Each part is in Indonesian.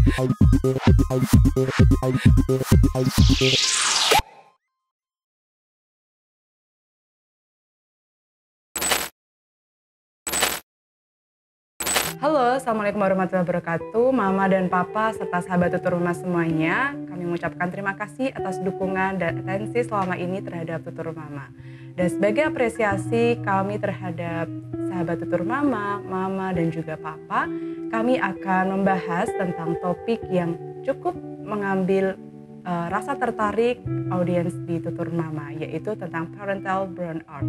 Halo, Assalamualaikum warahmatullahi wabarakatuh. Mama dan Papa serta sahabat tutur rumah semuanya, kami mengucapkan terima kasih atas dukungan dan atensi selama ini terhadap tutur mama. Dan sebagai apresiasi kami terhadap sahabat tutur mama, dan juga Papa, kami akan membahas tentang topik yang cukup mengambil rasa tertarik audiens di tutur mama, yaitu tentang parental burnout.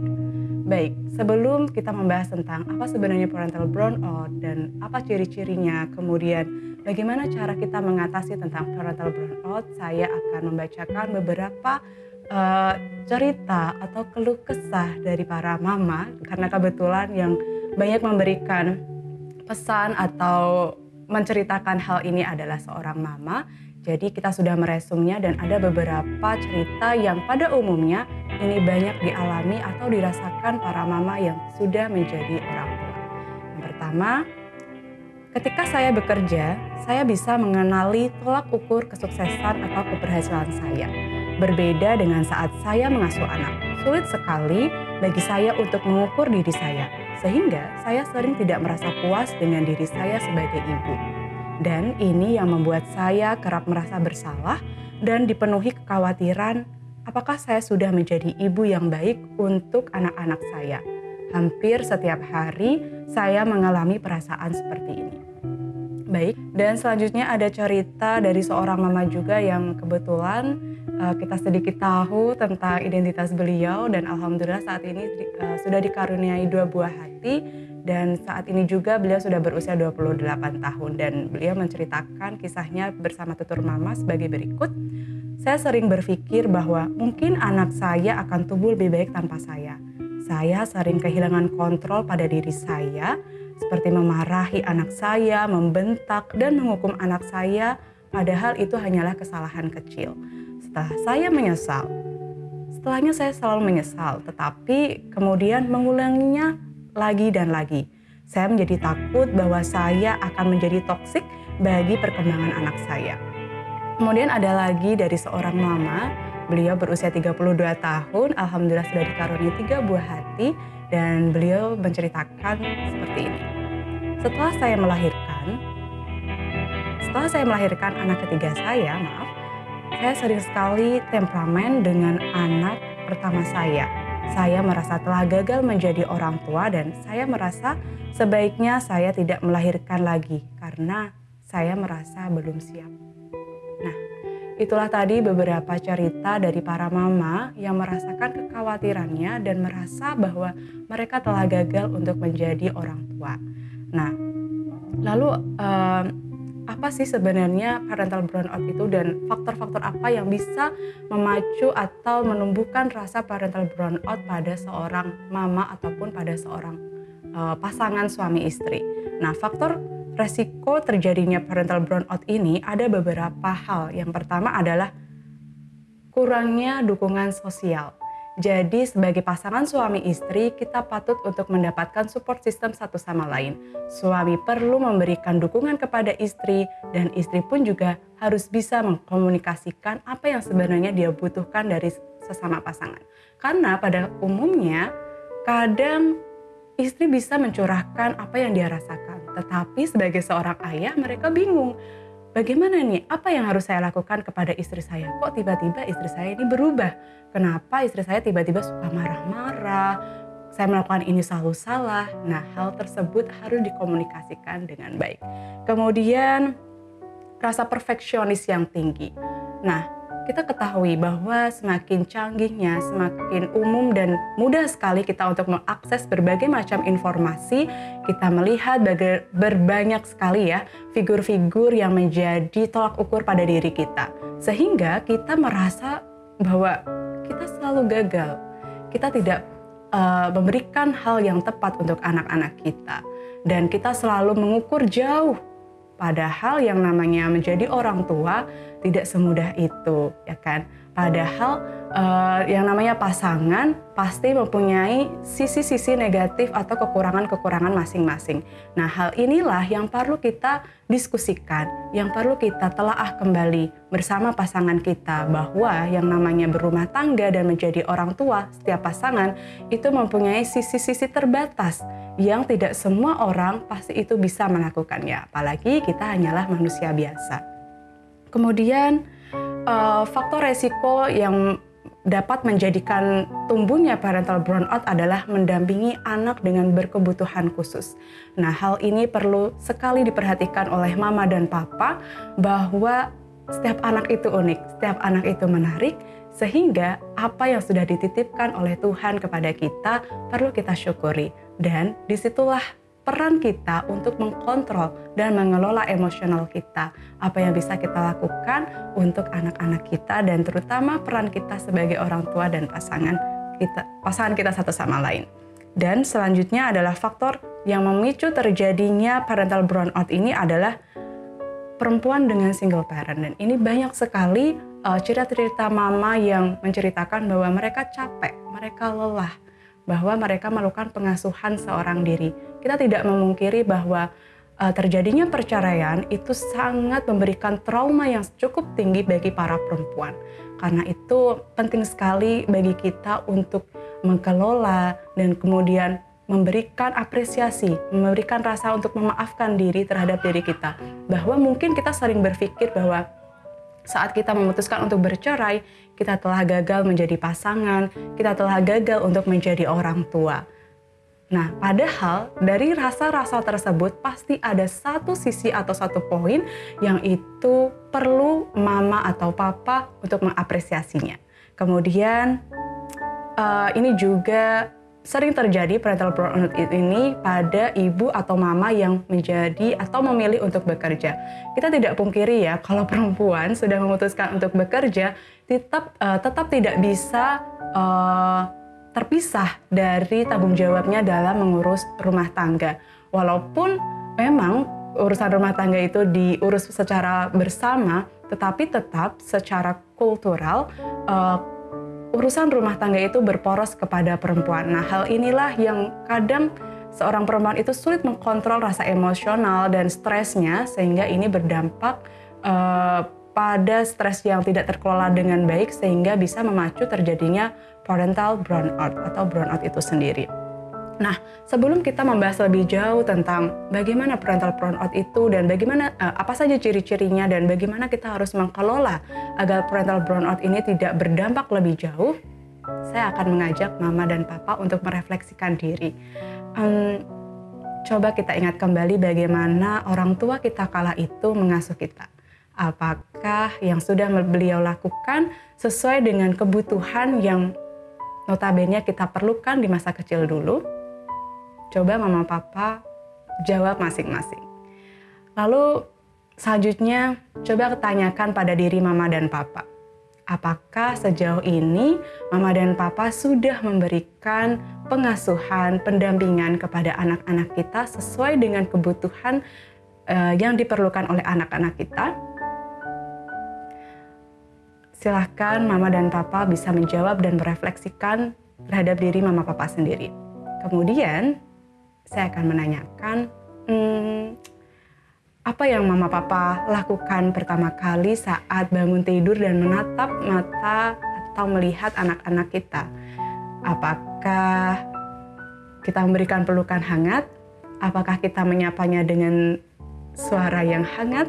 Baik, sebelum kita membahas tentang apa sebenarnya parental burnout dan apa ciri-cirinya, kemudian bagaimana cara kita mengatasi tentang parental burnout, saya akan membacakan beberapa cerita atau keluh kesah dari para mama, karena kebetulan yang banyak memberikan pesan atau menceritakan hal ini adalah seorang mama. Jadi kita sudah meresumnya dan ada beberapa cerita yang pada umumnya ini banyak dialami atau dirasakan para mama yang sudah menjadi orang tua. Yang pertama, ketika saya bekerja, saya bisa mengenali tolak ukur kesuksesan atau keberhasilan saya. Berbeda dengan saat saya mengasuh anak. Sulit sekali bagi saya untuk mengukur diri saya, sehingga saya sering tidak merasa puas dengan diri saya sebagai ibu. Dan ini yang membuat saya kerap merasa bersalah dan dipenuhi kekhawatiran apakah saya sudah menjadi ibu yang baik untuk anak-anak saya. Hampir setiap hari saya mengalami perasaan seperti ini. Baik, dan selanjutnya ada cerita dari seorang mama juga yang kebetulan kita sedikit tahu tentang identitas beliau, dan alhamdulillah saat ini sudah dikaruniai 2 buah hati. Dan saat ini juga beliau sudah berusia 28 tahun dan beliau menceritakan kisahnya bersama tutur mama sebagai berikut. Saya sering berpikir bahwa mungkin anak saya akan tumbuh lebih baik tanpa saya. Saya sering kehilangan kontrol pada diri saya, seperti memarahi anak saya, membentak dan menghukum anak saya, padahal itu hanyalah kesalahan kecil. Setelahnya saya selalu menyesal, tetapi kemudian mengulanginya lagi dan lagi. Saya menjadi takut bahwa saya akan menjadi toksik bagi perkembangan anak saya. Kemudian ada lagi dari seorang mama, beliau berusia 32 tahun, alhamdulillah sudah dikaruniai 3 buah hati, dan beliau menceritakan seperti ini. Setelah saya melahirkan anak ketiga saya sering sekali temperamen dengan anak pertama saya. Saya merasa telah gagal menjadi orang tua dan saya merasa sebaiknya saya tidak melahirkan lagi karena saya merasa belum siap. Nah, itulah tadi beberapa cerita dari para mama yang merasakan kekhawatirannya dan merasa bahwa mereka telah gagal untuk menjadi orang tua. Nah, lalu apa sih sebenarnya parental burnout itu dan faktor-faktor apa yang bisa memacu atau menumbuhkan rasa parental burnout pada seorang mama ataupun pada seorang pasangan suami istri. Nah, faktor resiko terjadinya parental burnout ini ada beberapa hal. Yang pertama adalah kurangnya dukungan sosial. Jadi sebagai pasangan suami istri, kita patut untuk mendapatkan support system satu sama lain. Suami perlu memberikan dukungan kepada istri dan istri pun juga harus bisa mengkomunikasikan apa yang sebenarnya dia butuhkan dari sesama pasangan. Karena pada umumnya kadang istri bisa mencurahkan apa yang dia rasakan, tetapi sebagai seorang ayah mereka bingung. Bagaimana nih, apa yang harus saya lakukan kepada istri saya? Kok tiba-tiba istri saya ini berubah? Kenapa istri saya tiba-tiba suka marah-marah? Saya melakukan ini selalu salah. Nah, hal tersebut harus dikomunikasikan dengan baik. Kemudian, rasa perfeksionis yang tinggi. Nah, kita ketahui bahwa semakin canggihnya, semakin umum dan mudah sekali kita untuk mengakses berbagai macam informasi. Kita melihat berbanyak sekali ya figur-figur yang menjadi tolak ukur pada diri kita. Sehingga kita merasa bahwa kita selalu gagal. Kita tidak memberikan hal yang tepat untuk anak-anak kita. Dan kita selalu mengukur jauh. Padahal yang namanya menjadi orang tua tidak semudah itu, ya kan? Padahal yang namanya pasangan pasti mempunyai sisi-sisi negatif atau kekurangan-kekurangan masing-masing. Nah, hal inilah yang perlu kita diskusikan, yang perlu kita telaah kembali bersama pasangan kita, bahwa yang namanya berumah tangga dan menjadi orang tua, setiap pasangan itu mempunyai sisi-sisi terbatas yang tidak semua orang pasti itu bisa melakukannya, apalagi kita hanyalah manusia biasa. Kemudian faktor resiko yang dapat menjadikan tumbuhnya parental burnout adalah mendampingi anak dengan berkebutuhan khusus. Nah, hal ini perlu sekali diperhatikan oleh mama dan papa, bahwa setiap anak itu unik, setiap anak itu menarik, sehingga apa yang sudah dititipkan oleh Tuhan kepada kita perlu kita syukuri. Dan disitulah peran kita untuk mengkontrol dan mengelola emosional kita. Apa yang bisa kita lakukan untuk anak-anak kita, dan terutama peran kita sebagai orang tua dan pasangan kita satu sama lain. Dan selanjutnya adalah faktor yang memicu terjadinya parental burnout ini adalah perempuan dengan single parent. Dan ini banyak sekali cerita-cerita mama yang menceritakan bahwa mereka capek, mereka lelah, bahwa mereka melakukan pengasuhan seorang diri. Kita tidak memungkiri bahwa terjadinya perceraian itu sangat memberikan trauma yang cukup tinggi bagi para perempuan. Karena itu penting sekali bagi kita untuk mengelola dan kemudian memberikan apresiasi, memberikan rasa untuk memaafkan diri terhadap diri kita. Bahwa mungkin kita sering berpikir bahwa saat kita memutuskan untuk bercerai, kita telah gagal menjadi pasangan, kita telah gagal untuk menjadi orang tua. Nah, padahal dari rasa-rasa tersebut pasti ada satu sisi atau satu poin yang itu perlu mama atau papa untuk mengapresiasinya. Kemudian ini juga sering terjadi parental burnout ini pada ibu atau mama yang menjadi atau memilih untuk bekerja. Kita tidak pungkiri ya, kalau perempuan sudah memutuskan untuk bekerja, tetap tidak bisa terpisah dari tanggung jawabnya dalam mengurus rumah tangga. Walaupun memang urusan rumah tangga itu diurus secara bersama, tetapi tetap secara kultural urusan rumah tangga itu berporos kepada perempuan. Nah, hal inilah yang kadang seorang perempuan itu sulit mengkontrol rasa emosional dan stresnya, sehingga ini berdampak pada stres yang tidak terkelola dengan baik, sehingga bisa memacu terjadinya parental burnout atau burnout itu sendiri. Nah, sebelum kita membahas lebih jauh tentang bagaimana parental burnout itu dan bagaimana apa saja ciri-cirinya dan bagaimana kita harus mengelola agar parental burnout ini tidak berdampak lebih jauh, saya akan mengajak mama dan papa untuk merefleksikan diri. Coba kita ingat kembali bagaimana orang tua kita kala itu mengasuh kita. Apakah yang sudah beliau lakukan sesuai dengan kebutuhan yang notabene kita perlukan di masa kecil dulu? Coba mama papa jawab masing-masing. Lalu selanjutnya coba tanyakan pada diri mama dan papa. Apakah sejauh ini mama dan papa sudah memberikan pengasuhan, pendampingan kepada anak-anak kita sesuai dengan kebutuhan yang diperlukan oleh anak-anak kita? Silahkan mama dan papa bisa menjawab dan merefleksikan terhadap diri mama papa sendiri. Kemudian saya akan menanyakan, apa yang mama papa lakukan pertama kali saat bangun tidur dan menatap mata atau melihat anak-anak kita? Apakah kita memberikan pelukan hangat? Apakah kita menyapanya dengan suara yang hangat?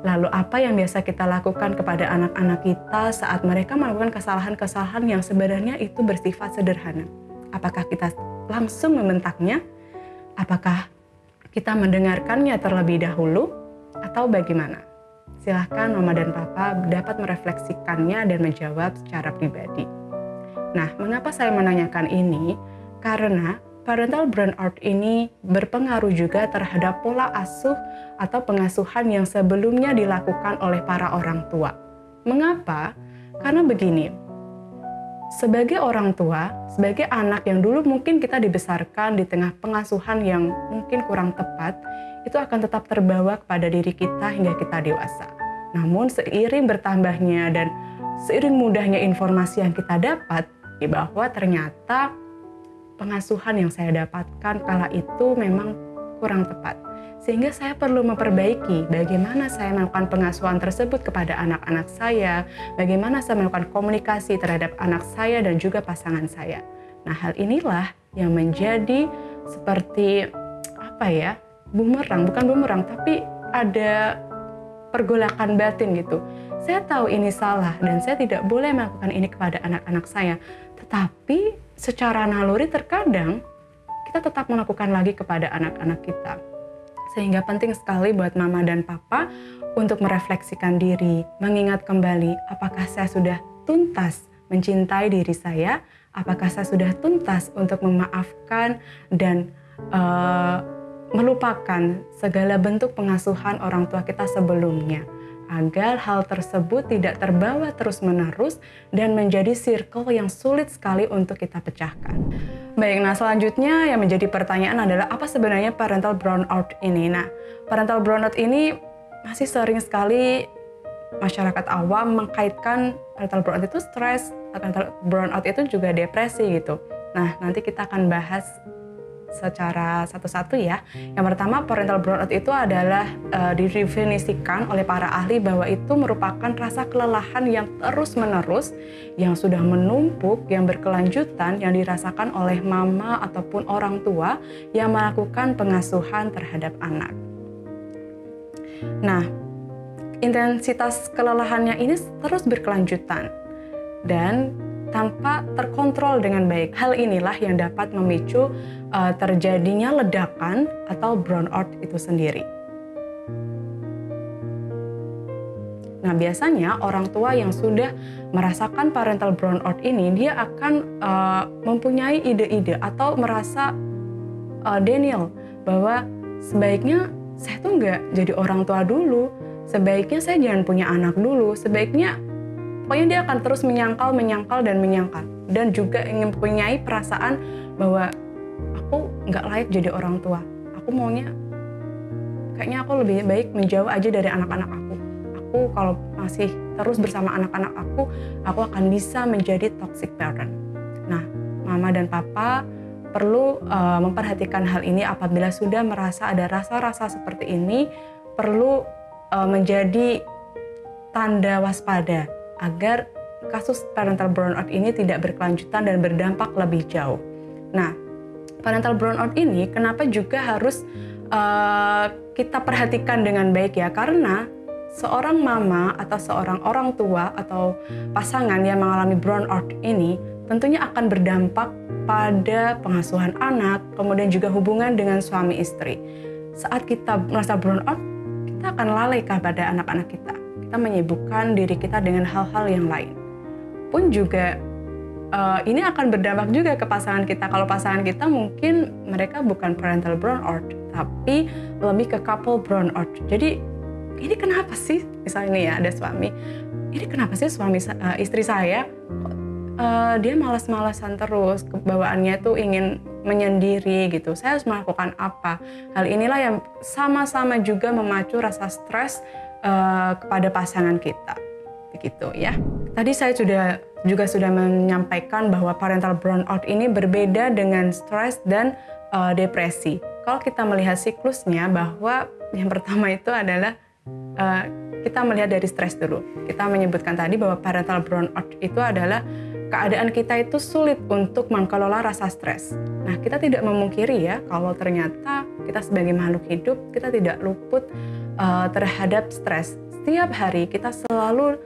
Lalu apa yang biasa kita lakukan kepada anak-anak kita saat mereka melakukan kesalahan-kesalahan yang sebenarnya itu bersifat sederhana? Apakah kita langsung membentaknya? Apakah kita mendengarkannya terlebih dahulu? Atau bagaimana? Silahkan mama dan papa dapat merefleksikannya dan menjawab secara pribadi. Nah, mengapa saya menanyakan ini? Karena parental burnout ini berpengaruh juga terhadap pola asuh atau pengasuhan yang sebelumnya dilakukan oleh para orang tua. Mengapa? Karena begini, sebagai orang tua, sebagai anak yang dulu mungkin kita dibesarkan di tengah pengasuhan yang mungkin kurang tepat, itu akan tetap terbawa kepada diri kita hingga kita dewasa. Namun seiring bertambahnya dan seiring mudahnya informasi yang kita dapat, bahwa ternyata pengasuhan yang saya dapatkan kala itu memang kurang tepat. Sehingga saya perlu memperbaiki bagaimana saya melakukan pengasuhan tersebut kepada anak-anak saya, bagaimana saya melakukan komunikasi terhadap anak saya dan juga pasangan saya. Nah, hal inilah yang menjadi seperti bumerang, bukan bumerang, tapi ada pergolakan batin gitu. Saya tahu ini salah dan saya tidak boleh melakukan ini kepada anak-anak saya. Tetapi secara naluri terkadang kita tetap melakukan lagi kepada anak-anak kita. Sehingga penting sekali buat mama dan papa untuk merefleksikan diri, mengingat kembali apakah saya sudah tuntas mencintai diri saya, apakah saya sudah tuntas untuk memaafkan dan melupakan segala bentuk pengasuhan orang tua kita sebelumnya, agar hal tersebut tidak terbawa terus-menerus dan menjadi circle yang sulit sekali untuk kita pecahkan. Baik, nah selanjutnya yang menjadi pertanyaan adalah apa sebenarnya parental burnout ini? Nah, parental burnout ini masih sering sekali masyarakat awam mengkaitkan parental burnout itu stres, parental burnout itu juga depresi gitu. Nah, nanti kita akan bahas secara satu-satu ya. Yang pertama, parental burnout itu adalah didefinisikan oleh para ahli bahwa itu merupakan rasa kelelahan yang terus-menerus, yang sudah menumpuk, yang berkelanjutan, yang dirasakan oleh mama ataupun orang tua yang melakukan pengasuhan terhadap anak. Nah, intensitas kelelahannya ini terus berkelanjutan dan tanpa terkontrol dengan baik. Hal inilah yang dapat memicu terjadinya ledakan atau burnout itu sendiri. Nah, biasanya orang tua yang sudah merasakan parental burnout ini, dia akan mempunyai ide-ide atau merasa denial bahwa sebaiknya saya tuh nggak jadi orang tua dulu, sebaiknya saya jangan punya anak dulu, sebaiknya pokoknya dia akan terus menyangkal dan juga ingin mempunyai perasaan bahwa aku nggak layak jadi orang tua. Aku maunya kayaknya aku lebih baik menjauh aja dari anak-anak aku. Aku kalau masih terus bersama anak-anak aku akan bisa menjadi toxic parent. Nah, mama dan papa perlu memperhatikan hal ini apabila sudah merasa ada rasa-rasa seperti ini, perlu menjadi tanda waspada agar kasus parental burnout ini tidak berkelanjutan dan berdampak lebih jauh. Nah, parental burnout ini kenapa juga harus kita perhatikan dengan baik ya? Karena seorang mama atau seorang orang tua atau pasangan yang mengalami burnout ini tentunya akan berdampak pada pengasuhan anak, kemudian juga hubungan dengan suami istri. Saat kita merasa burnout, kita akan lalai kepada anak-anak kita. Kita menyibukkan diri kita dengan hal-hal yang lain. Pun juga ini akan berdampak juga ke pasangan kita. Kalau pasangan kita mungkin mereka bukan parental burnout, tapi lebih ke couple burnout. Jadi ini kenapa sih, misalnya nih ya ada suami, ini kenapa sih istri saya dia malas-malasan terus, kebawaannya tuh ingin menyendiri gitu. Saya harus melakukan apa? Hal inilah yang sama-sama juga memacu rasa stres kepada pasangan kita, begitu ya. Tadi saya juga sudah menyampaikan bahwa parental burnout ini berbeda dengan stres dan depresi. Kalau kita melihat siklusnya, bahwa yang pertama itu adalah kita melihat dari stres dulu. Kita menyebutkan tadi bahwa parental burnout itu adalah keadaan kita itu sulit untuk mengelola rasa stres. Nah, kita tidak memungkiri ya kalau ternyata kita sebagai makhluk hidup, kita tidak luput terhadap stres. Setiap hari kita selalu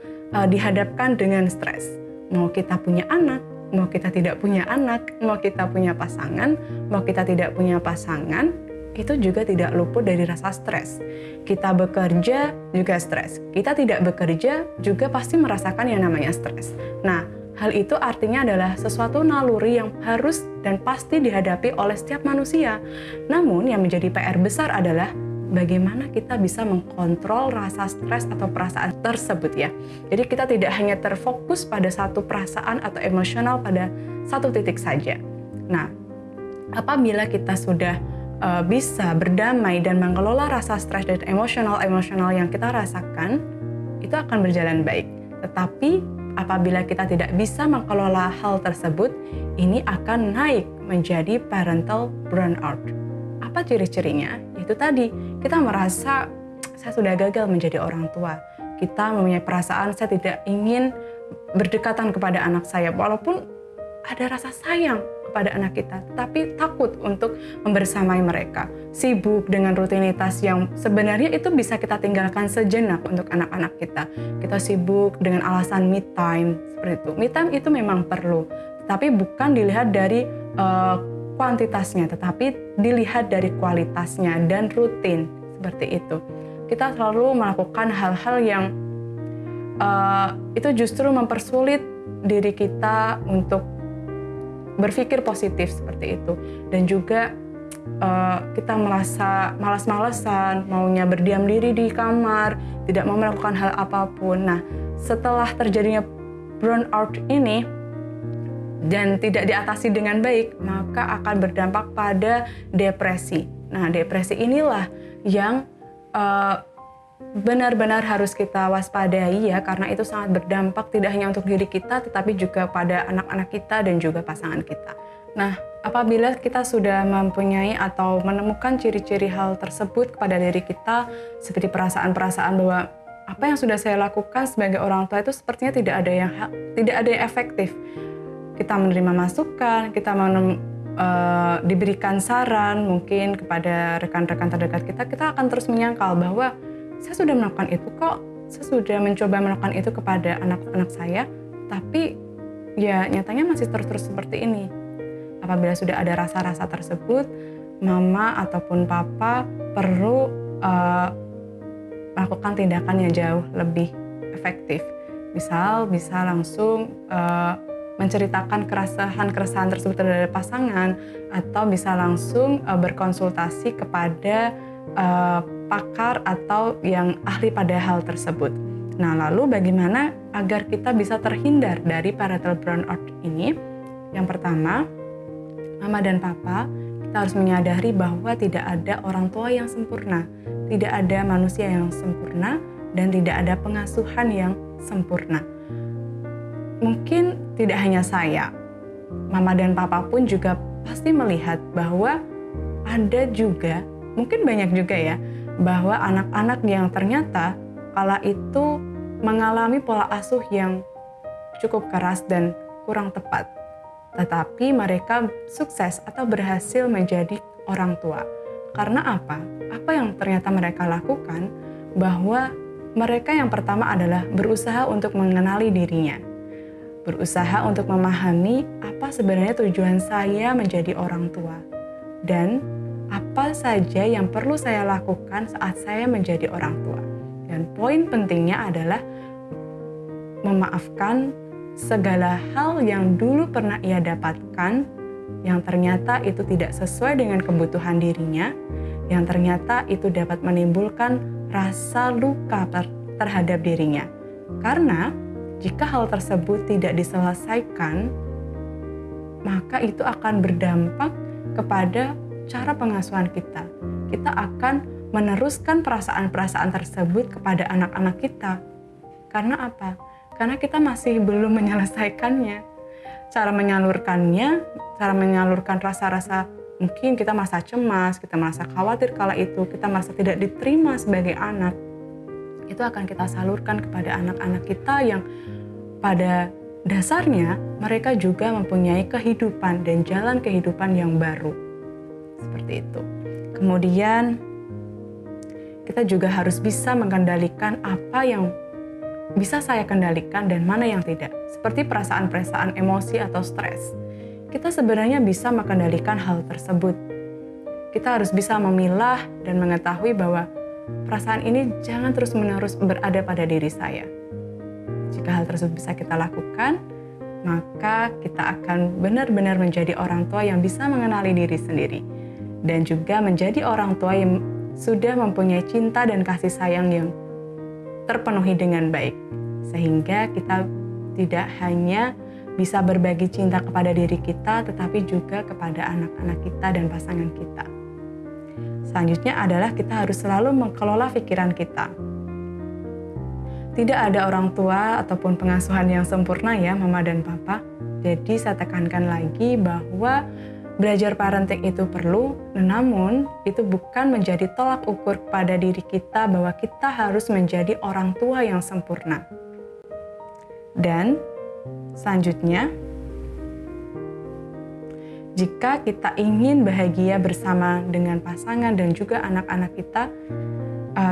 dihadapkan dengan stres. Mau kita punya anak, mau kita tidak punya anak, mau kita punya pasangan, mau kita tidak punya pasangan, itu juga tidak luput dari rasa stres. Kita bekerja juga stres. Kita tidak bekerja juga pasti merasakan yang namanya stres. Nah, hal itu artinya adalah sesuatu naluri yang harus dan pasti dihadapi oleh setiap manusia. Namun yang menjadi PR besar adalah bagaimana kita bisa mengkontrol rasa stres atau perasaan tersebut ya. Jadi kita tidak hanya terfokus pada satu perasaan atau emosional pada satu titik saja. Nah, apabila kita sudah bisa berdamai dan mengelola rasa stres dan emosional yang kita rasakan, itu akan berjalan baik. Tetapi apabila kita tidak bisa mengelola hal tersebut, ini akan naik menjadi parental burnout. Apa ciri-cirinya? Itu tadi, kita merasa saya sudah gagal menjadi orang tua. Kita mempunyai perasaan saya tidak ingin berdekatan kepada anak saya, walaupun ada rasa sayang kepada anak kita, tapi takut untuk membersamai mereka. Sibuk dengan rutinitas yang sebenarnya itu bisa kita tinggalkan sejenak untuk anak-anak kita. Kita sibuk dengan alasan me time, seperti itu. Me time itu memang perlu, tapi bukan dilihat dari kuantitasnya, tetapi dilihat dari kualitasnya dan rutin, seperti itu. Kita selalu melakukan hal-hal yang itu justru mempersulit diri kita untuk berpikir positif seperti itu, dan juga kita merasa malas-malasan, maunya berdiam diri di kamar, tidak mau melakukan hal apapun. Nah, setelah terjadinya burnout ini dan tidak diatasi dengan baik, maka akan berdampak pada depresi. Nah, depresi inilah yang benar-benar harus kita waspadai ya, karena itu sangat berdampak tidak hanya untuk diri kita, tetapi juga pada anak-anak kita dan juga pasangan kita. Nah, apabila kita sudah mempunyai atau menemukan ciri-ciri hal tersebut kepada diri kita, seperti perasaan-perasaan bahwa apa yang sudah saya lakukan sebagai orang tua itu sepertinya tidak ada yang efektif. Kita menerima masukan, kita diberikan saran mungkin kepada rekan-rekan terdekat kita, kita akan terus menyangkal bahwa saya sudah melakukan itu kok, saya sudah mencoba melakukan itu kepada anak-anak saya, tapi ya nyatanya masih terus-terus seperti ini. Apabila sudah ada rasa-rasa tersebut, mama ataupun papa perlu melakukan tindakan yang jauh lebih efektif. Misal bisa langsung menceritakan keresahan tersebut terhadap pasangan, atau bisa langsung berkonsultasi kepada pakar atau yang ahli pada hal tersebut. Nah, lalu bagaimana agar kita bisa terhindar dari parental burnout ini? Yang pertama, mama dan papa, kita harus menyadari bahwa tidak ada orang tua yang sempurna, tidak ada manusia yang sempurna, dan tidak ada pengasuhan yang sempurna. Mungkin tidak hanya saya, mama dan papa pun juga pasti melihat bahwa ada juga, mungkin banyak juga ya, bahwa anak-anak yang ternyata kala itu mengalami pola asuh yang cukup keras dan kurang tepat, tetapi mereka sukses atau berhasil menjadi orang tua. Karena apa? Apa yang ternyata mereka lakukan? Bahwa mereka yang pertama adalah berusaha untuk mengenali dirinya, berusaha untuk memahami apa sebenarnya tujuan saya menjadi orang tua, dan apa saja yang perlu saya lakukan saat saya menjadi orang tua. Dan poin pentingnya adalah memaafkan segala hal yang dulu pernah ia dapatkan, yang ternyata itu tidak sesuai dengan kebutuhan dirinya, yang ternyata itu dapat menimbulkan rasa luka terhadap dirinya. Karena jika hal tersebut tidak diselesaikan, maka itu akan berdampak kepada cara pengasuhan kita. Kita akan meneruskan perasaan-perasaan tersebut kepada anak-anak kita. Karena apa? Karena kita masih belum menyelesaikannya. Cara menyalurkan rasa-rasa, mungkin kita merasa cemas, kita merasa khawatir kala itu, kita merasa tidak diterima sebagai anak. Itu akan kita salurkan kepada anak-anak kita yang pada dasarnya mereka juga mempunyai kehidupan dan jalan kehidupan yang baru. Seperti itu. Kemudian kita juga harus bisa mengendalikan apa yang bisa saya kendalikan dan mana yang tidak. Seperti perasaan-perasaan emosi atau stres. Kita sebenarnya bisa mengendalikan hal tersebut. Kita harus bisa memilah dan mengetahui bahwa perasaan ini jangan terus-menerus berada pada diri saya. Jika hal tersebut bisa kita lakukan, maka kita akan benar-benar menjadi orang tua yang bisa mengenali diri sendiri. Dan juga menjadi orang tua yang sudah mempunyai cinta dan kasih sayang yang terpenuhi dengan baik. Sehingga kita tidak hanya bisa berbagi cinta kepada diri kita, tetapi juga kepada anak-anak kita dan pasangan kita. Selanjutnya adalah kita harus selalu mengelola pikiran kita. Tidak ada orang tua ataupun pengasuhan yang sempurna ya mama dan papa. Jadi saya tekankan lagi bahwa belajar parenting itu perlu, namun itu bukan menjadi tolak ukur pada diri kita bahwa kita harus menjadi orang tua yang sempurna. Dan selanjutnya, jika kita ingin bahagia bersama dengan pasangan dan juga anak-anak kita,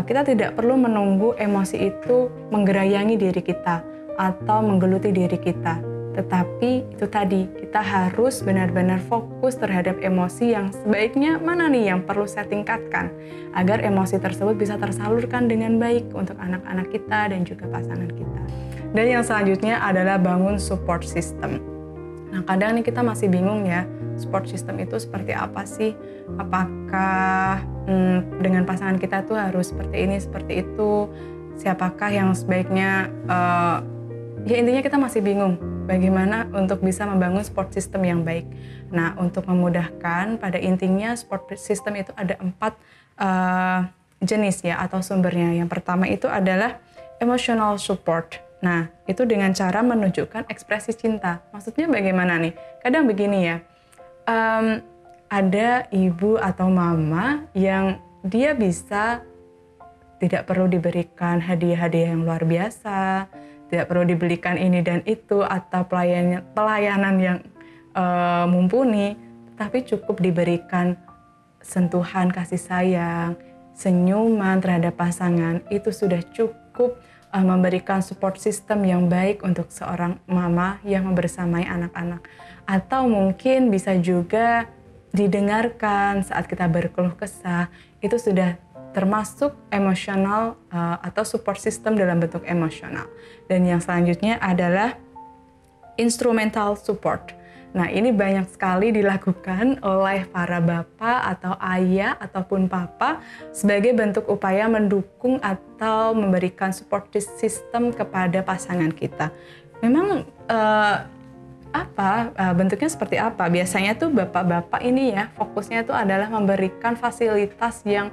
kita tidak perlu menunggu emosi itu menggerayangi diri kita atau menggeluti diri kita. Tetapi itu tadi, kita harus benar-benar fokus terhadap emosi yang sebaiknya mana nih yang perlu saya tingkatkan agar emosi tersebut bisa tersalurkan dengan baik untuk anak-anak kita dan juga pasangan kita. Dan yang selanjutnya adalah bangun support system. Nah, kadang nih kita masih bingung ya, support system itu seperti apa sih? Apakah dengan pasangan kita tuh harus seperti ini, seperti itu? Siapakah yang sebaiknya ya intinya kita masih bingung bagaimana untuk bisa membangun support system yang baik. Nah, untuk memudahkan, pada intinya support system itu ada 4 jenis ya atau sumbernya. Yang pertama itu adalah emotional support. Nah, itu dengan cara menunjukkan ekspresi cinta. Maksudnya bagaimana nih? Kadang begini ya, ada ibu atau mama yang dia bisa tidak perlu diberikan hadiah-hadiah yang luar biasa, tidak perlu dibelikan ini dan itu, atau pelayanan yang mumpuni, tapi cukup diberikan sentuhan kasih sayang, senyuman terhadap pasangan, itu sudah cukup memberikan support system yang baik untuk seorang mama yang membersamai anak-anak. Atau mungkin bisa juga didengarkan saat kita berkeluh kesah, itu sudah termasuk emosional atau support system dalam bentuk emosional. Dan yang selanjutnya adalah instrumental support. Nah, ini banyak sekali dilakukan oleh para bapak atau ayah ataupun papa sebagai bentuk upaya mendukung atau memberikan support system kepada pasangan kita. Memang bentuknya seperti apa? Biasanya tuh bapak-bapak ini ya fokusnya tuh adalah memberikan fasilitas yang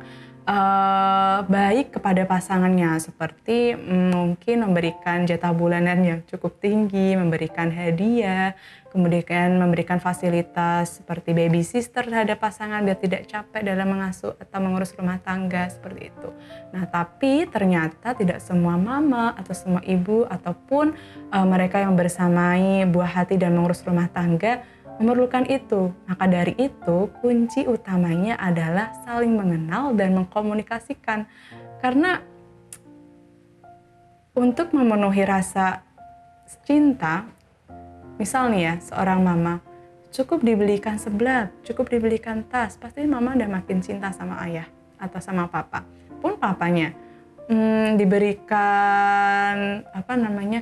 baik kepada pasangannya, seperti mungkin memberikan jatah bulanan yang cukup tinggi, memberikan hadiah, kemudian memberikan fasilitas seperti baby sister terhadap pasangan biar tidak capek dalam mengasuh atau mengurus rumah tangga, seperti itu. Nah, tapi ternyata tidak semua mama atau semua ibu ataupun mereka yang bersamai buah hati dan mengurus rumah tangga memerlukan itu. Maka dari itu, kunci utamanya adalah saling mengenal dan mengkomunikasikan. Karena untuk memenuhi rasa cinta, misalnya ya, seorang mama cukup dibelikan seblak, cukup dibelikan tas, pasti mama udah makin cinta sama ayah atau sama papa. Pun papanya diberikan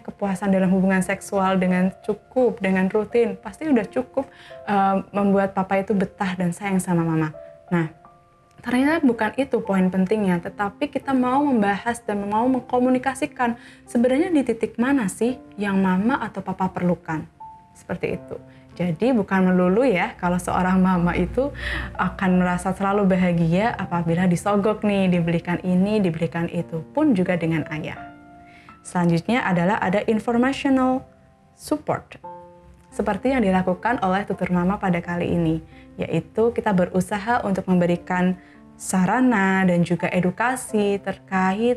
kepuasan dalam hubungan seksual dengan cukup, dengan rutin, pasti udah cukup membuat papa itu betah dan sayang sama mama. Nah, ternyata bukan itu poin pentingnya, tetapi kita mau membahas dan mau mengkomunikasikan sebenarnya di titik mana sih yang mama atau papa perlukan. Seperti itu. Jadi bukan melulu ya kalau seorang mama itu akan merasa selalu bahagia apabila disogok nih, dibelikan ini, dibelikan itu, pun juga dengan ayah. Selanjutnya adalah ada informational support. Seperti yang dilakukan oleh tutur mama pada kali ini, yaitu kita berusaha untuk memberikan sarana dan juga edukasi terkait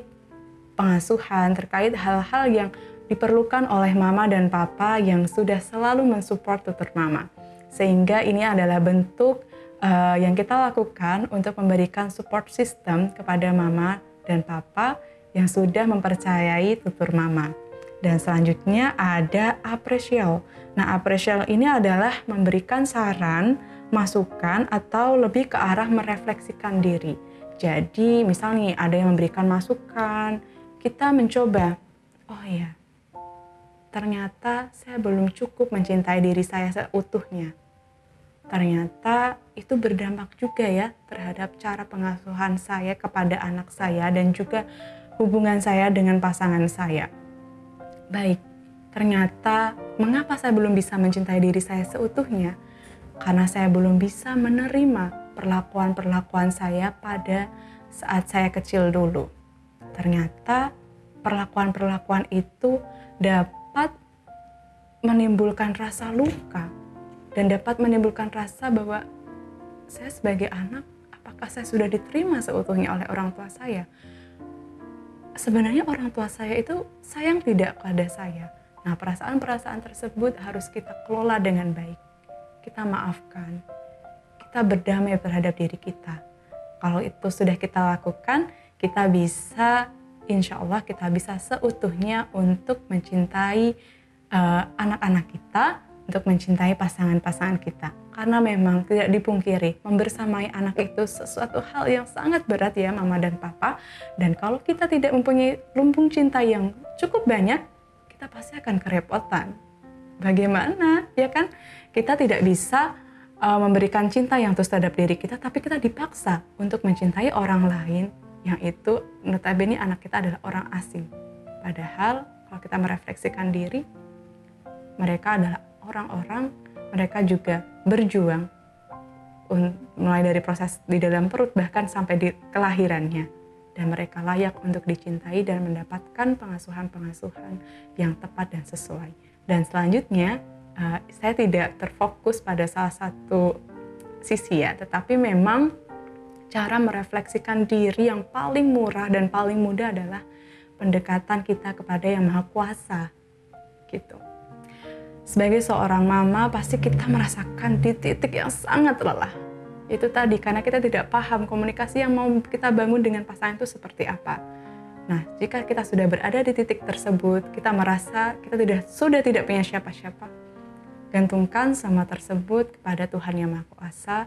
pengasuhan, terkait hal-hal yang diperlukan oleh mama dan papa yang sudah selalu mensupport tutur mama. Sehingga ini adalah bentuk yang kita lakukan untuk memberikan support system kepada mama dan papa yang sudah mempercayai tutur mama. Dan selanjutnya ada appraisal. Nah, appraisal ini adalah memberikan saran, masukan, atau lebih ke arah merefleksikan diri. Jadi misalnya ada yang memberikan masukan, kita mencoba, oh iya, ternyata saya belum cukup mencintai diri saya seutuhnya. Ternyata itu berdampak juga ya terhadap cara pengasuhan saya kepada anak saya dan juga hubungan saya dengan pasangan saya. Baik, ternyata mengapa saya belum bisa mencintai diri saya seutuhnya? Karena saya belum bisa menerima perlakuan-perlakuan saya pada saat saya kecil dulu. Ternyata perlakuan-perlakuan itu dapat menimbulkan rasa luka dan dapat menimbulkan rasa bahwa saya sebagai anak, apakah saya sudah diterima seutuhnya oleh orang tua saya? Sebenarnya orang tua saya itu sayang tidak pada saya. Nah, perasaan-perasaan tersebut harus kita kelola dengan baik. Kita maafkan, kita berdamai terhadap diri kita. Kalau itu sudah kita lakukan, kita bisa, insya Allah kita bisa seutuhnya untuk mencintai anak-anak kita, untuk mencintai pasangan-pasangan kita. Karena memang tidak dipungkiri, membersamai anak itu sesuatu hal yang sangat berat ya Mama dan Papa. Dan kalau kita tidak mempunyai lumbung cinta yang cukup banyak, kita pasti akan kerepotan. Bagaimana? Ya kan? Kita tidak bisa memberikan cinta yang tulus terhadap diri kita, tapi kita dipaksa untuk mencintai orang lain yang itu notabene anak kita adalah orang asing. Padahal kalau kita merefleksikan diri, mereka adalah orang-orang, mereka juga berjuang mulai dari proses di dalam perut bahkan sampai di kelahirannya, dan mereka layak untuk dicintai dan mendapatkan pengasuhan-pengasuhan yang tepat dan sesuai. Dan selanjutnya saya tidak terfokus pada salah satu sisi ya, tetapi memang cara merefleksikan diri yang paling murah dan paling mudah adalah pendekatan kita kepada Yang Maha Kuasa gitu. Sebagai seorang mama pasti kita merasakan di titik yang sangat lelah. Itu tadi karena kita tidak paham komunikasi yang mau kita bangun dengan pasangan itu seperti apa. Nah, jika kita sudah berada di titik tersebut, kita merasa kita sudah tidak punya siapa-siapa. Gantungkan semua tersebut kepada Tuhan Yang Maha Kuasa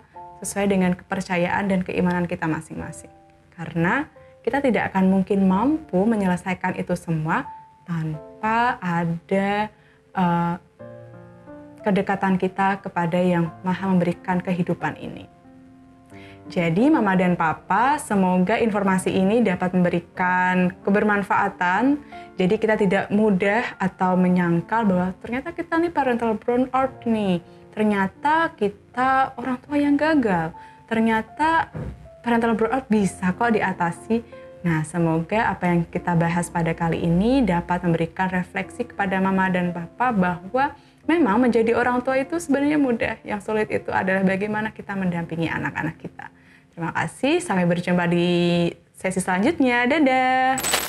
sesuai dengan kepercayaan dan keimanan kita masing-masing. Karena kita tidak akan mungkin mampu menyelesaikan itu semua tanpa ada kedekatan kita kepada Yang Maha memberikan kehidupan ini. Jadi Mama dan Papa, semoga informasi ini dapat memberikan kebermanfaatan. Jadi kita tidak mudah atau menyangkal bahwa ternyata kita nih parental burnout nih. Ternyata kita orang tua yang gagal. Ternyata parental burnout bisa kok diatasi. Nah, semoga apa yang kita bahas pada kali ini dapat memberikan refleksi kepada Mama dan Papa bahwa memang menjadi orang tua itu sebenarnya mudah. Yang sulit itu adalah bagaimana kita mendampingi anak-anak kita. Terima kasih, sampai berjumpa di sesi selanjutnya. Dadah!